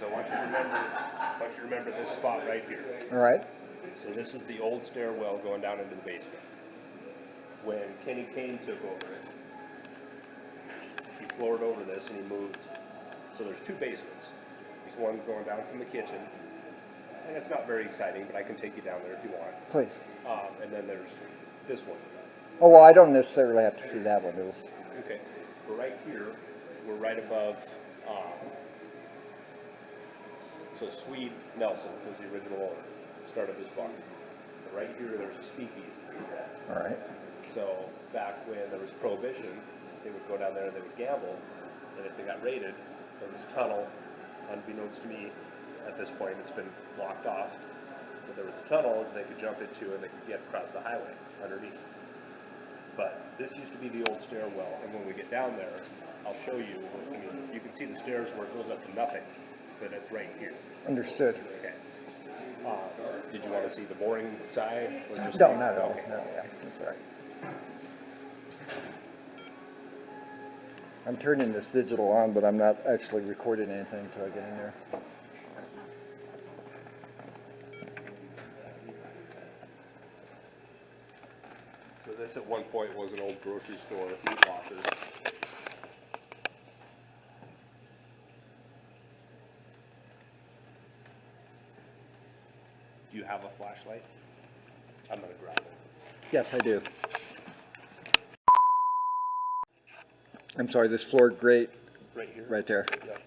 So I want you to remember this spot right here. All right. So this is the old stairwell going down into the basement. When Kenny Kane took over it, he floored over this and he moved. So there's two basements. There's one going down from the kitchen. And it's not very exciting, but I can take you down there if you want. Please. And then there's this one. Oh, well, I don't necessarily have to see that one. It was... Okay. We're right here. We're right above. So Swede Nelson was the original owner. Started this bar. Right here, there's a speakeasy. All right. So back when there was prohibition, they would go down there and they would gamble. And if they got raided, there was a tunnel. Unbeknownst to me, at this point, it's been blocked off. But there was a tunnel that they could jump into and they could get across the highway underneath. But this used to be the old stairwell, and when we get down there, I'll show you. I mean, you can see the stairs where it goes up to nothing, but it's right here. Understood. Okay. Did you want to see the boring side? Or just No, not at all. Okay. No, yeah, that's all right. I'm turning this digital on, but I'm not actually recording anything until I get in there. So this at one point was an old grocery store, meat locker. Do you have a flashlight? I'm gonna grab it. Yes, I do. I'm sorry, this floor grate Right here? right there. Yep.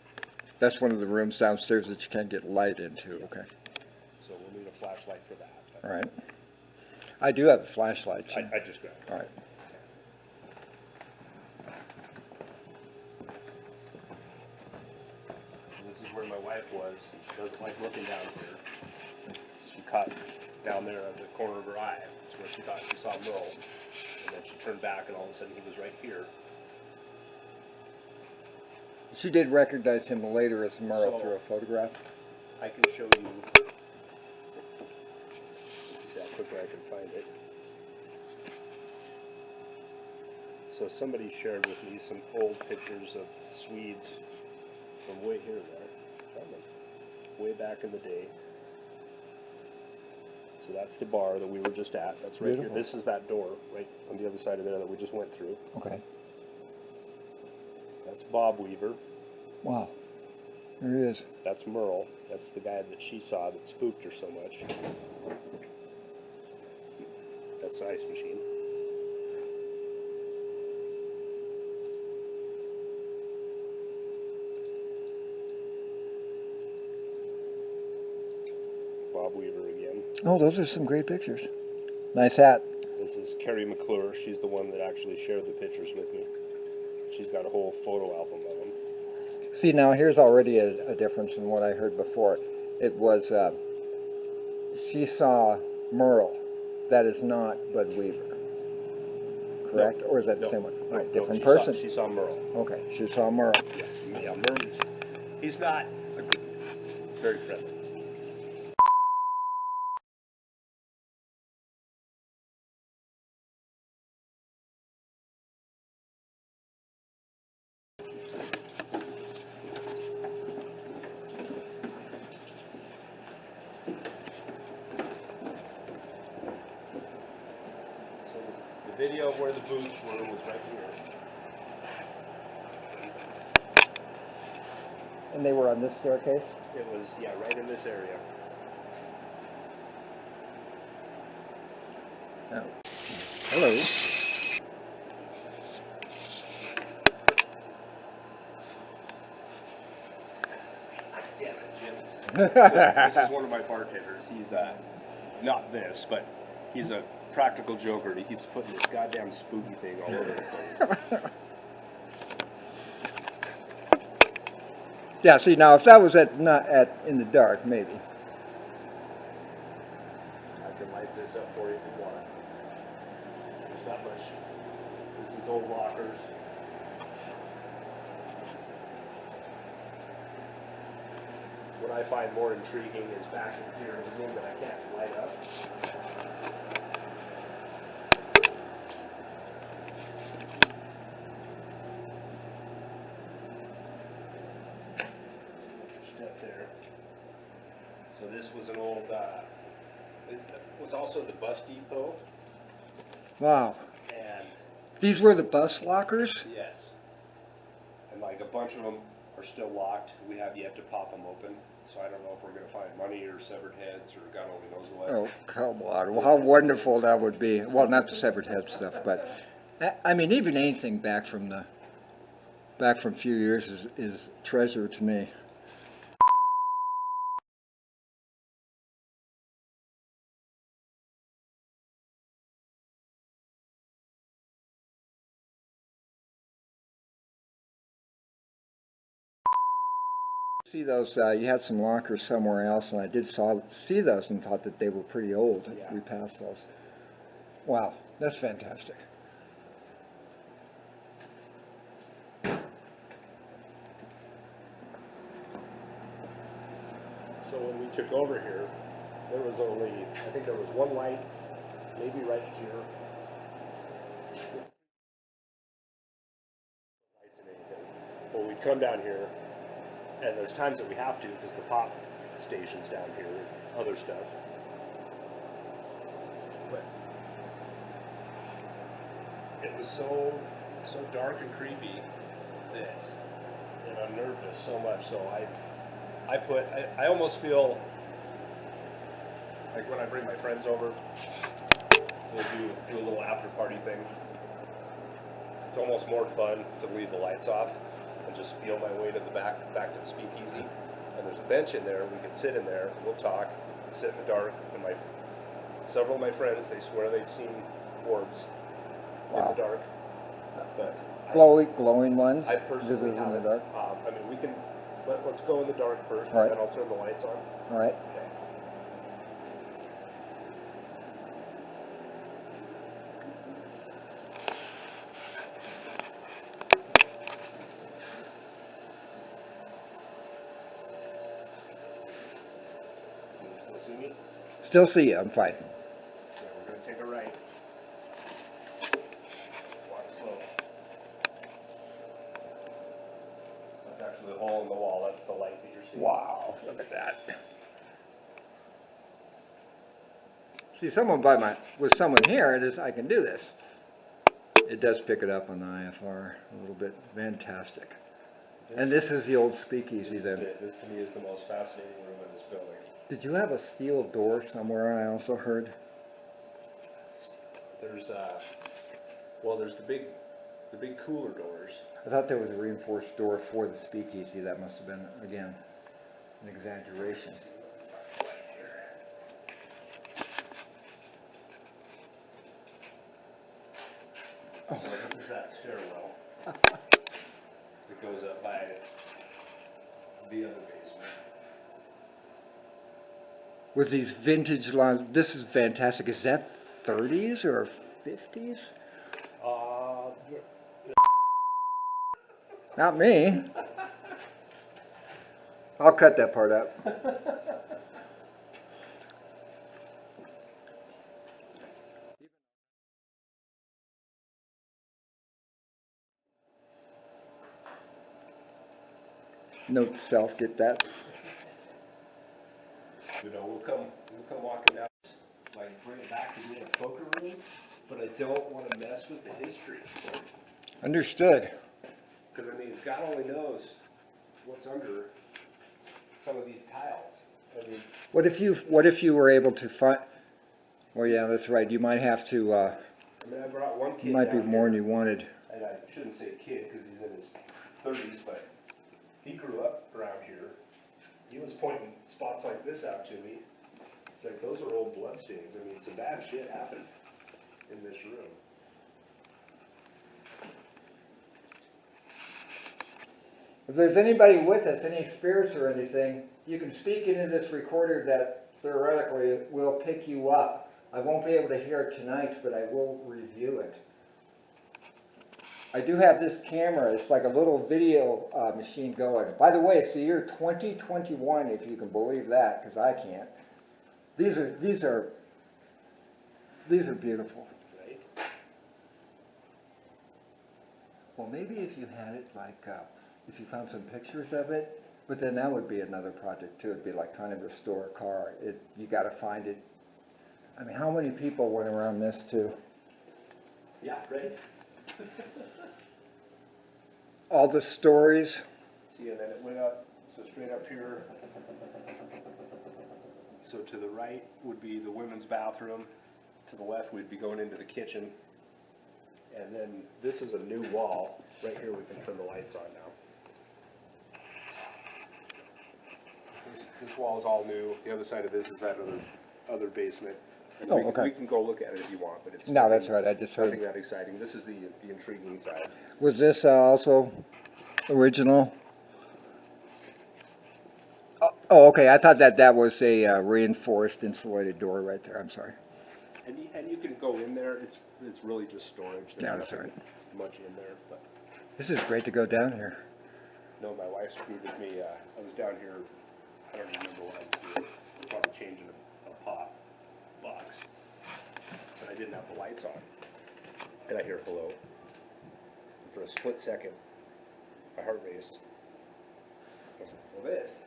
That's one of the rooms downstairs that you can't get light into. Okay. So we'll need a flashlight for that. All right. I do have a flashlight. I just grabbed it. All right. This is where my wife was. She doesn't like looking down here. She caught down there at the corner of her eye. That's where she thought she saw Merle. And then she turned back and all of a sudden he was right here. She did recognize him later as Merle So- through a photograph. I can show you. See how quickly I can find it. So somebody shared with me some old pictures of Swedes from way here there. Way back in the day. So that's the bar that we were just at. That's right Beautiful. here. This is that door right on the other side of there that we just went through. Okay. That's Bob Weaver. Wow. There he is. That's Merle. That's the guy that she saw that spooked her so much. That's the ice machine. Bob Weaver again. Oh, those are some great pictures. Nice hat. This is Carrie McClure. She's the one that actually shared the pictures with me. She's got a whole photo album of them. See, now here's already a difference in what I heard before. It was, she saw Merle. That is not Bud Weaver. Correct? No, or is that no, the same one? no, Right, no, different she person? She saw Merle. Okay, she saw Merle. Yeah, Merle's, he's not very friendly. The video of where the booths were was right here. And they were on this staircase? It was, yeah, right in this area. Oh. Hello. Damn it, Jim. This is one of my bartenders. He's, not this, but he's a practical joker. He keeps putting this goddamn spooky thing all over the place. Yeah, see, now if that was not in the dark, maybe. I can light this up for you if you want. There's not much. This is old lockers. What I find more intriguing is back in here in the room that I can't light up. stuff there. So this was an old, it was also the bus depot. Wow. And These were the bus lockers? yes. And like a bunch of them are still locked. We have yet to pop them open. So I don't know if we're going to find money or severed heads or God only knows what. Oh, come on. Well, how wonderful that would be. Well, not the severed head stuff, but I mean, even anything back from a few years is treasure to me. See those, you had some lockers somewhere else, and I did see those and thought that they were pretty old. Yeah. We passed those. Wow, that's fantastic. So when we took over here, there was only, I think there was one light, maybe right here. Lights and anything. But we'd come down here, and there's times that we have to because the pop station's down here, other stuff. But it was so dark and creepy that it unnerved us so much. So I almost feel like when I bring my friends over, we'll do a little after party thing. It's almost more fun to leave the lights off and just feel my way to the back to the speakeasy. And there's a bench in there, we can sit in there, we'll talk, sit in the dark. And several of my friends, they swear they've seen orbs in the dark. But Glowing ones? I personally Visitors in the haven't. dark? I mean, we can, let's go in the dark first, All right. and then I'll turn the lights on. All right. Okay. Can you still see me? Still see you, I'm fine. Yeah, we're going to take a right. Walk slow. That's actually a hole in the wall. That's the light that you're seeing. Wow, look at that. See, with someone here, I can do this. It does pick it up on the IFR a little bit. Fantastic. And this is the old speakeasy then. This to me is the most fascinating room in this building. Did you have a steel door somewhere, I also heard? There's there's the big cooler doors. I thought there was a reinforced door for the speakeasy. That must have been, again, an exaggeration. So this is that stairwell that goes up by the other basement. With these vintage lines, this is fantastic. Is that 30s or 50s? Not me. I'll cut that part out. Note to self, get that. You know, we'll come walking out, like bring it back to being a poker room, but I don't want to mess with the history. Understood. Because I mean, God only knows what's under some of these tiles. I mean, What if you were able to find? Well, yeah, that's right. You might have to. I brought one kid. Might be down more here, than you wanted. and I shouldn't say kid because he's in his 30s, but he grew up around here. He was pointing spots like this out to me. It's like, those are old bloodstains. I mean, some bad shit happened in this room. If there's anybody with us, any spirits or anything, you can speak into this recorder that theoretically will pick you up. I won't be able to hear it tonight, but I will review it. I do have this camera. It's like a little video machine going. By the way, it's the year 2021, if you can believe that, because I can't. These are beautiful. Right? Well, maybe if you had it like, if you found some pictures of it, But then that would be another project too. It'd be like trying to restore a car. You got to find it. I mean, how many people went around this too? Yeah, right? All the stories. See, and then it went up, so straight up here. So to the right would be the women's bathroom. To the left, we'd be going into the kitchen. And then this is a new wall. Right here, we can turn the lights on now. This wall is all new. The other side of this is that other basement. And Oh, we, okay. We can go look at it if you want, but it's No, that's right. I just heard. nothing that exciting. This is the intriguing side. Was this also original? Oh, okay. I thought that was a reinforced insulated door right there. I'm sorry. And you can go in there. It's really just storage. There's Yeah, that's nothing right. much in there. But This is great to go down here. no, my wife screwed with me. I was down here. I don't remember what I was doing. Probably changing a pot box, but I didn't have the lights on. And I hear hello. And for a split second, my heart raced. I was like, well, this.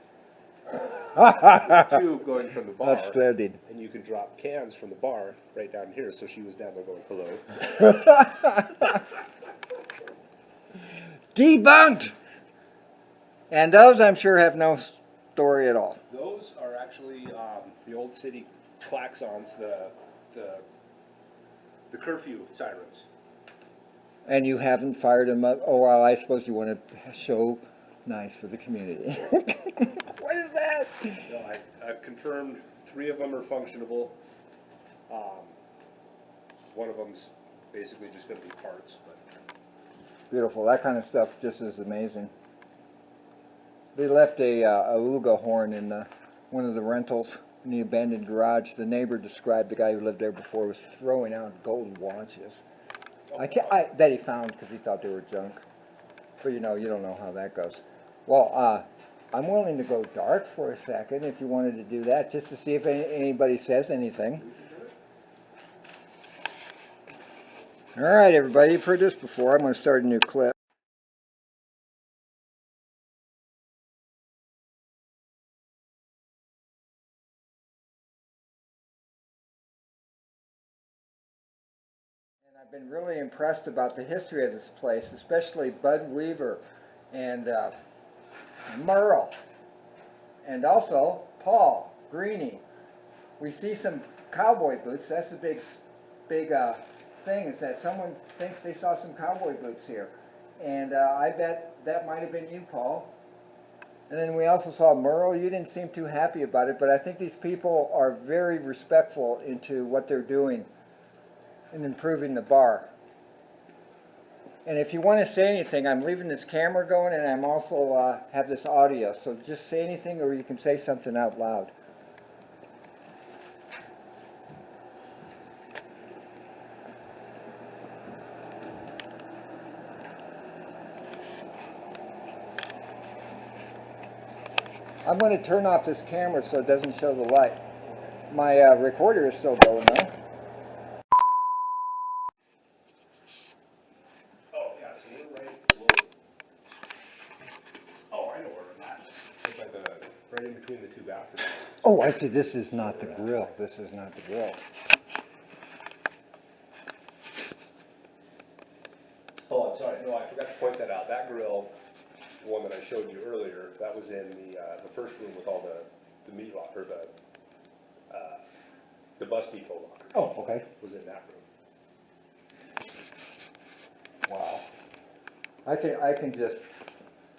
There's a tube going from the bar. That's splendid. And you can drop cans from the bar right down here. So she was down there going, hello. Debunked! And those, I'm sure, have no story at all. Those are actually the old city klaxons, the curfew sirens. And you haven't fired them up. Oh, well, I suppose you want to show nice for the community. What is that? No, I've confirmed 3 of them are functionable. One of them's basically just going to be parts. But Beautiful. That kind of stuff just is amazing. They left a Ooga horn in one of the rentals in the abandoned garage. The neighbor described the guy who lived there before was throwing out gold watches. That he found because he thought they were junk. But you don't know how that goes. Well, I'm willing to go dark for a second if you wanted to do that, just to see if anybody says anything. All right, everybody, you've heard this before. I'm going to start a new clip. And I've been really impressed about the history of this place, especially Bud Weaver and Merle, and also Paul Greeny. We see some cowboy boots. That's the big thing, is that someone thinks they saw some cowboy boots here. And I bet that might have been you, Paul. And then we also saw Merle. You didn't seem too happy about it, but I think these people are very respectful into what they're doing in improving the bar. And if you want to say anything, I'm leaving this camera going, and I'm also have this audio. So just say anything, or you can say something out loud. I'm going to turn off this camera so it doesn't show the light. My recorder is still going though. oh yeah, so we're right below. Oh, I know where we're at. Right in between the 2 bathrooms. Oh, I see. This is not the grill. This is not the grill. Oh, I'm sorry. No, I forgot to point that out. That grill, the one that I showed you earlier, that was in the first room with all the meat locker, the bus depot locker. Oh, okay. Was in that room. Wow. I can just,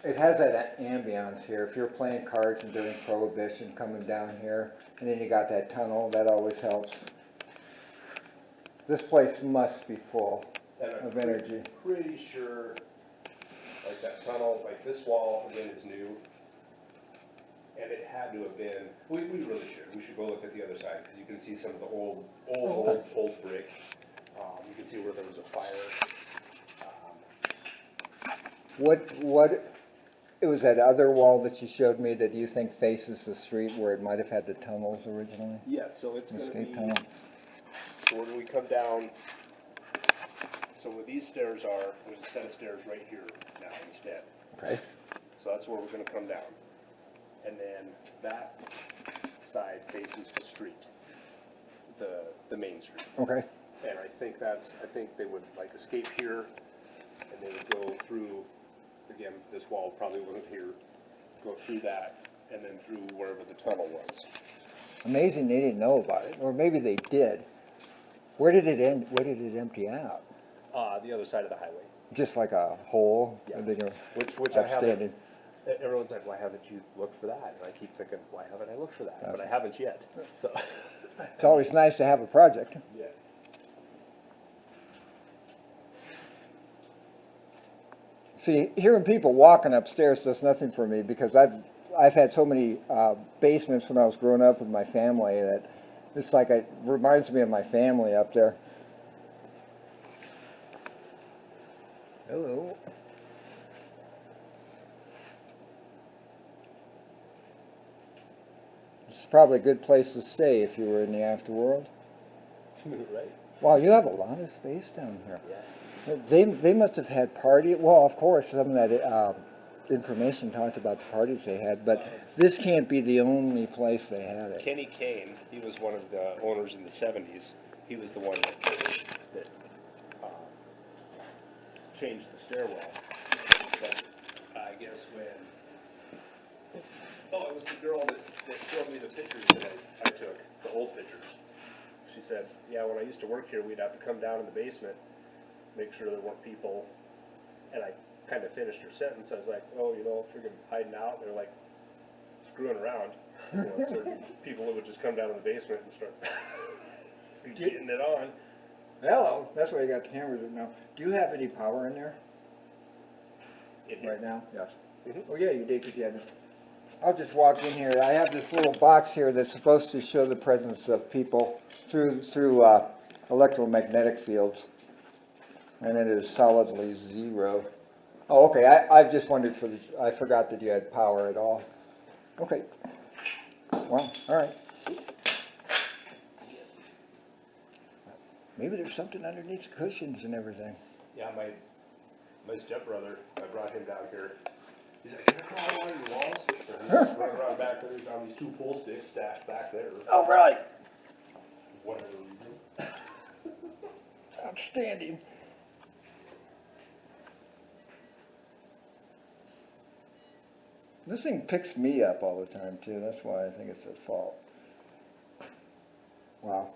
it has that ambiance here. If you're playing cards and during Prohibition coming down here, and then you got that tunnel, that always helps. This place must be full And I'm of energy. pretty sure, like that tunnel, like this wall again is new. And it had to have been, we really should. We should go look at the other side, because you can see some of the old brick. You can see where there was a fire. What, it was that other wall that you showed me that you think faces the street where it might have had the tunnels originally? Yes, so it's going to Escape be, tunnel. so when we come down, so where these stairs are, there's a set of stairs right here now instead. Okay. So that's where we're going to come down. and then that side faces the street, the main street. Okay. And I think they would like escape here, and they would go through, again, this wall probably wasn't here, go through that, and then through wherever the tunnel was. Amazing they didn't know about it, or maybe they did. Where did it end? Where did it empty out? The other side of the highway. Just like a hole? Yeah. Which I haven't, upstanding. everyone's like, why haven't you looked for that? And I keep thinking, why haven't I looked for that? But I haven't yet, so. It's always nice to have a project. Yeah. See, hearing people walking upstairs does nothing for me because I've had so many basements when I was growing up with my family that it's like it reminds me of my family up there. Hello. This is probably a good place to stay if you were in the afterworld. Right. Wow, you have a lot of space down here. Yeah. They must have had party. Well, of course, some of that information talked about the parties they had, but this can't be the only place they had it. Kenny Kane, he was one of the owners in the 70s. He was the one that changed the stairwell. But I guess when, it was the girl that showed me the pictures that I took, the old pictures. She said, yeah, when I used to work here, we'd have to come down in the basement, make sure there weren't people, and I kind of finished her sentence. I was like, freaking hiding out. They're like screwing around. So people that would just come down in the basement and start getting it on. Hello, that's why you got the cameras in now. Do you have any power in there right now? Yes. Mhm. Oh yeah, you did because you had. I'll just walk in here. I have this little box here that's supposed to show the presence of people through electromagnetic fields, and it is solidly 0. Oh, okay. I've just wondered I forgot that you had power at all. Okay. Well, all right. Maybe there's something underneath the cushions and everything. Yeah, my stepbrother, I brought him down here. He's like, can I crawl along your walls? And he's running around back there, he found these 2 pool sticks stacked back there. Oh, really? Whatever reason. Outstanding. This thing picks me up all the time, too. That's why I think it's at fault. Wow.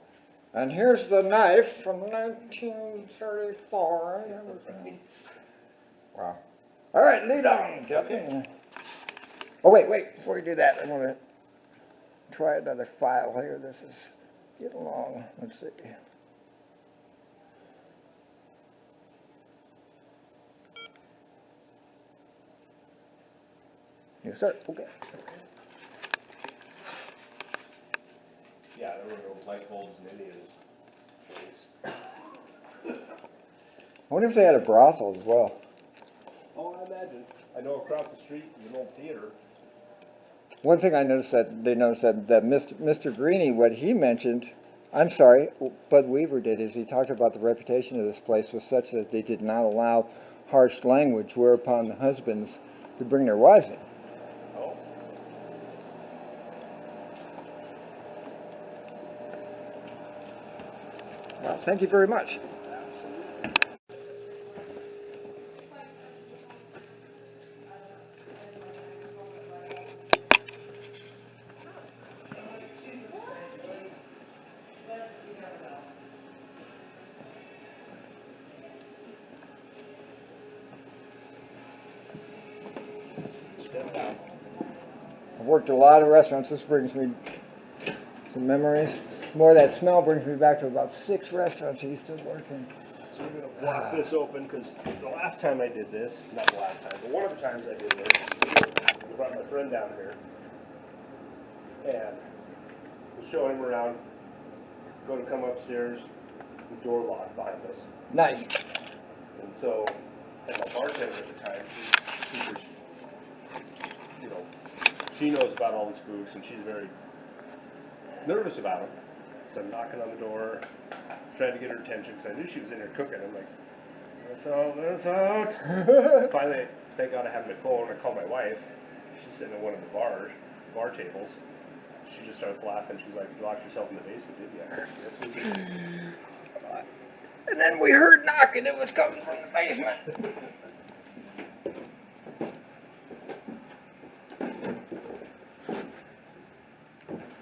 And here's the knife from 1934. Wow. All right, lead on, Captain. Oh, wait. Before you do that, I want to try another file here. This is getting long. Let's see. You start? Okay. Yeah, there were no light bulbs in Indians' place. I wonder if they had a brothel as well. Oh, I imagine. I know across the street, there's an old theater. One thing I noticed they noticed that Mr. Greeny, what he mentioned, I'm sorry, Bud Weaver did, is he talked about the reputation of this place was such that they did not allow harsh language, whereupon the husbands could bring their wives in. Oh. Well, thank you very much. I've worked at a lot of restaurants. This brings me some memories. More of that smell brings me back to about 6 restaurants I used to work in. So we're going to block this open because the last time I did this, not the last time, but one of the times I did this, I brought my friend down here and was showing him around, go to come upstairs, the door locked behind us. Nice. And so, and my bartender at the time, she's she knows about all the spooks and she's very nervous about them. So I'm knocking on the door, trying to get her attention because I knew she was in there cooking. I'm like, let us out. Finally, thank God I have my phone. I call my wife. She's sitting at one of the bars. bar tables. She just starts laughing. She's like, "You locked yourself in the basement, did you?" Yes, we did. And then we heard knocking. It was coming from the basement.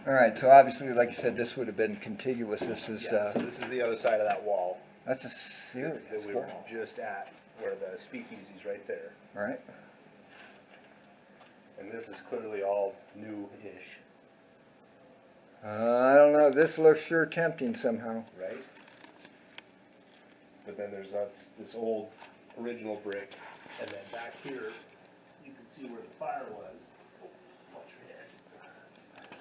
All right, so obviously, like you said, this would have been contiguous. This is Yeah, so this is the other side of that wall that's a serious that we were wall, just at, where the speakeasy's right there. right? And this is clearly all new-ish, I don't know. This looks sure tempting somehow. right? But then there's this old original brick, and then back here, you can see where the fire was. Oh, watch your head.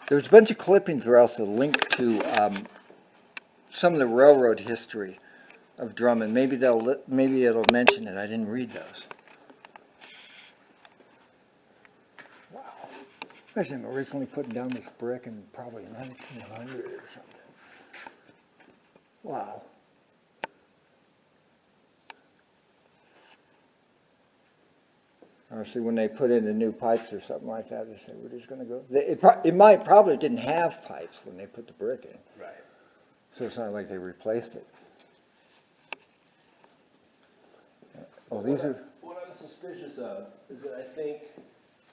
There's a bunch of clippings that are also linked to some of the railroad history of Drummon. Maybe maybe it'll mention it. I didn't read those. Wow. I think originally putting down this brick in probably 1900 or something. Wow. Obviously, when they put in the new pipes or something like that, they say, we're just going to go. It might probably didn't have pipes when they put the brick in. Right. So it's not like they replaced it. Oh, these are. What I'm suspicious of is that I think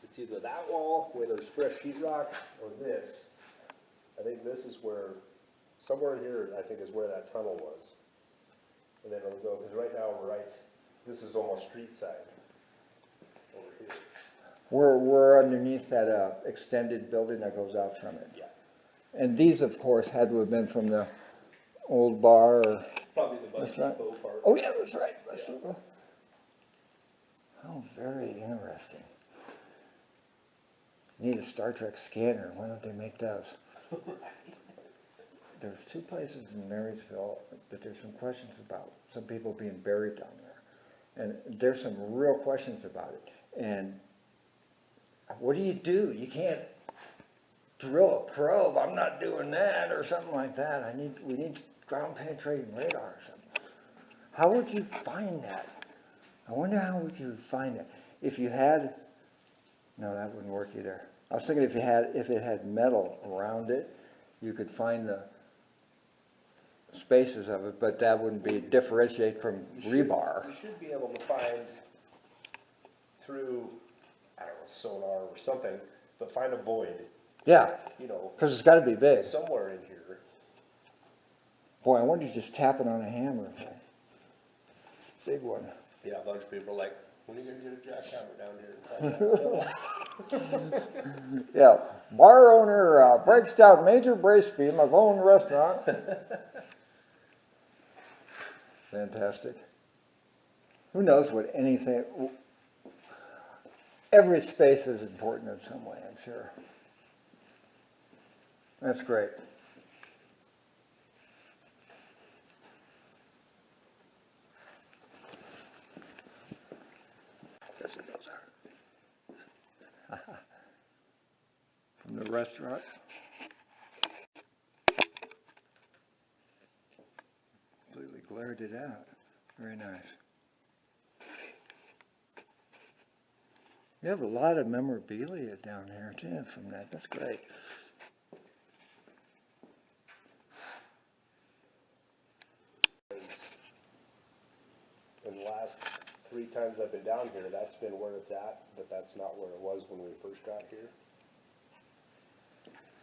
it's either that wall where there's fresh sheetrock or this. I think this is where, somewhere in here, I think is where that tunnel was. And then it'll go, because right now we're right, this is almost street side over here. We're underneath that extended building that goes out from it. Yeah. And these, of course, had to have been from the old bar. Or, Probably the bus right. depot part. Oh, yeah, that's right. Bus depot. How very interesting. Need a Star Trek scanner. Why don't they make those? There's two places in Marysville that there's some questions about. Some people being buried down there. And there's some real questions about it. And what do? You can't drill a probe. I'm not doing that or something like that. We need ground penetrating radar or something. How would you find that? I wonder how would you find it? If you had, no, that wouldn't work either. I was thinking if it had metal around it, you could find the spaces of it, but that wouldn't be differentiate from rebar. You should be able to find through, I don't know, sonar or something, but find a void, Yeah, you know, because it's got to be big. somewhere in here. Boy, I wonder if you just tap it on a hammer. Big one. Yeah, a bunch of people are like, when are you going to get a jackhammer down here? Yeah, bar owner breaks down major brace beam of own restaurant. Fantastic. Who knows what anything, every space is important in some way, I'm sure. That's great. That's what those are. From the restaurant. Completely glared it out. Very nice. You have a lot of memorabilia down here too from that. That's great. In the last 3 times I've been down here, that's been where it's at, but that's not where it was when we first got here.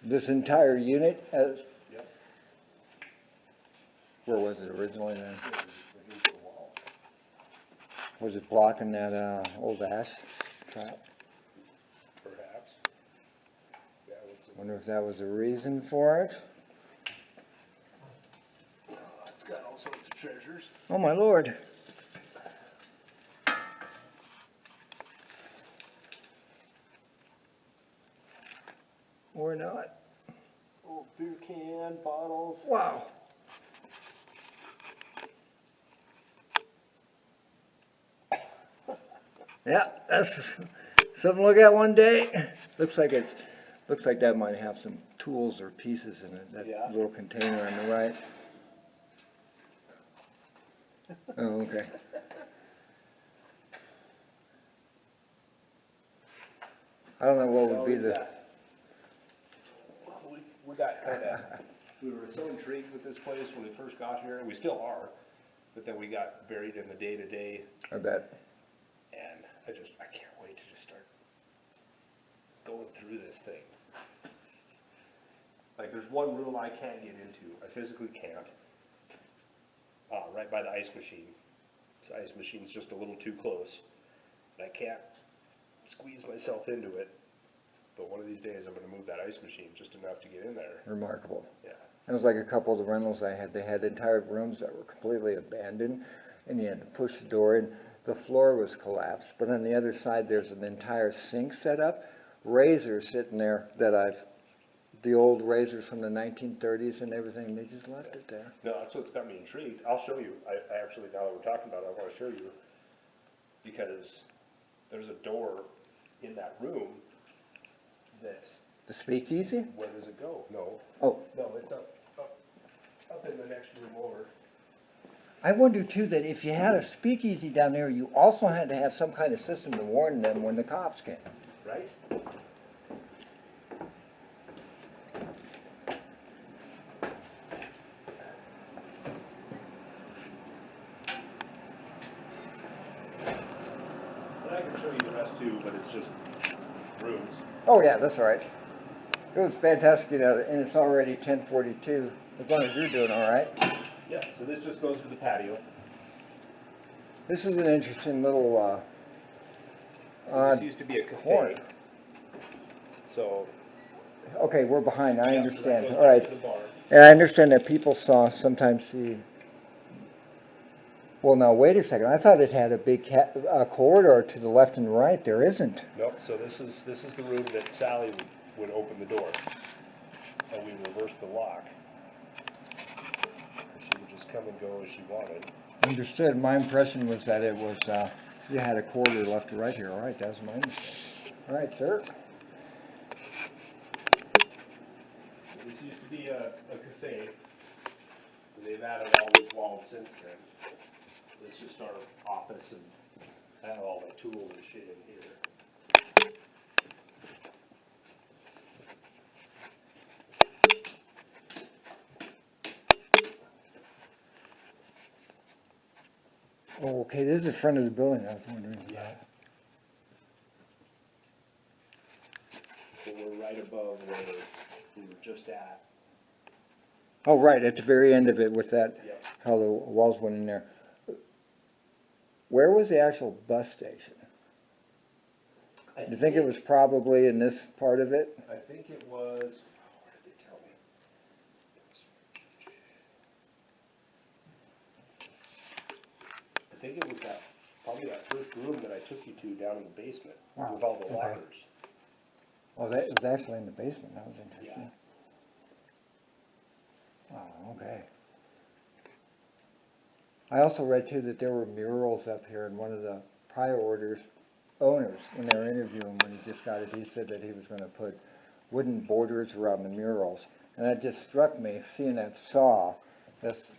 This entire unit has, Yep. where was it originally then? It was against the wall. Was it blocking that old ash trap? Perhaps. Yeah, it's Wonder if that was the reason for it. it's got all sorts of treasures. Oh my lord. Or not. Old beer can, bottles. Wow. Yeah, that's something to look at one day. Looks like that might have some tools or pieces in it. That Yeah. little container on the right. Oh, okay. I don't know what would be the. we got kind of, we were so intrigued with this place when we first got here, and we still are, but then we got buried in the day-to-day, I bet. and I can't wait to just start going through this thing. Like, there's one room I can't get into, I physically can't, right by the ice machine. This ice machine's just a little too close, and I can't squeeze myself into it. But one of these days, I'm going to move that ice machine just enough to get in there. Remarkable. Yeah. It was like a couple of the rentals I had. They had entire rooms that were completely abandoned, and you had to push the door in. The floor was collapsed, but on the other side, there's an entire sink set up. Razors sitting there the old razors from the 1930s and everything. They just left it there. No, that's what's got me intrigued. I'll show you. I actually, now that we're talking about it, I want to show you because there's a door in that room that. The speakeasy? Where does it go? No. Oh. No, it's up in the next room over. I wonder too that if you had a speakeasy down there, you also had to have some kind of system to warn them when the cops came. Right? And I can show you the rest too, but it's just rooms. Oh yeah, that's all right. It was fantastic, you know, and it's already 10:42. As long as you're doing all right. Yeah, so this just goes to the patio. This is an interesting little So this used to be a cafe. corner. So Okay, we're behind. I yeah, understand. So that All goes right, back to the bar. and I understand that people sometimes see. Well, now wait a second. I thought it had a big corridor to the left and right. There isn't. Nope. So this is the room that Sally would open the door, and we reverse the lock. She would just come and go as she wanted. Understood. My impression was that it was you had a corridor left to right here. All right, that was my mistake. All right, sir. This used to be a cafe, and they've added all these walls since then. It's just our office, and I have all my tools and shit in here. Oh, okay. This is the front of the building. I was wondering. Yeah. So we're right above where we were just at. Oh, right at the very end of it, with that, Yep. how the walls went in there. Where was the actual bus station? Do you think it was probably in this part of it? I think it was. What did they tell me? I think it was probably that first room that I took you to down in the basement Wow, with all the okay. lockers. Oh, that was actually in the basement. That was interesting. Oh, okay. I also read too that there were murals up here, and one of the prior orders owners, when they were interviewing when he just got it, he said that he was going to put wooden borders around the murals. And that just struck me, seeing that saw, that's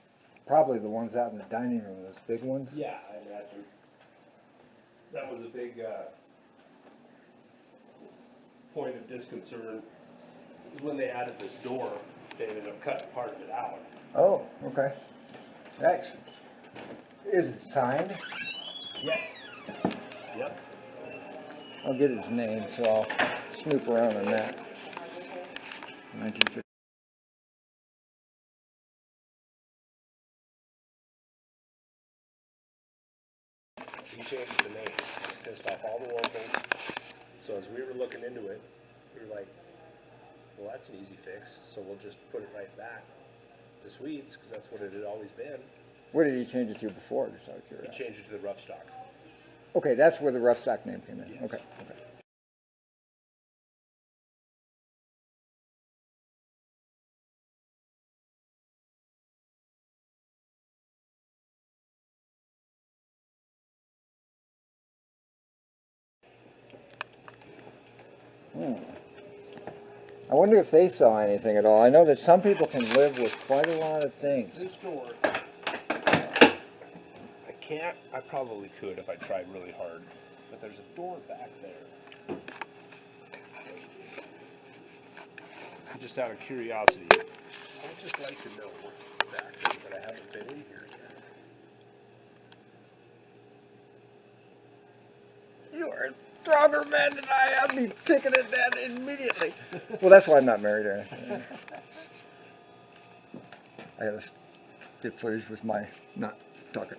probably the ones out in the dining room, those big ones. Yeah, I imagine. That was a big point of disconcern. When they added this door, they ended up cutting part of it out. Oh, okay. Excellent. Is it signed? Yes. Yep. I'll get his name, so I'll snoop around on that. 1950. He changed the name, pissed off all the locals. So as we were looking into it, we were like, well, that's an easy fix. So we'll just put it right back to Swedes, because that's what it had always been. Where did he change it to before, just out of He curiosity? changed it to the rough stock. Okay, that's where the rough stock name came in. Yes. Okay. I wonder if they saw anything at all. I know that some people can live with quite a lot of things. This door, I probably could if I tried really hard, but there's a door back there. Just out of curiosity. I would just like to know exactly, but I haven't been in here yet. You are a stronger man than I am. I'd be picking at that immediately. Well, that's why I'm not married or anything. I gotta get footage with my not talking.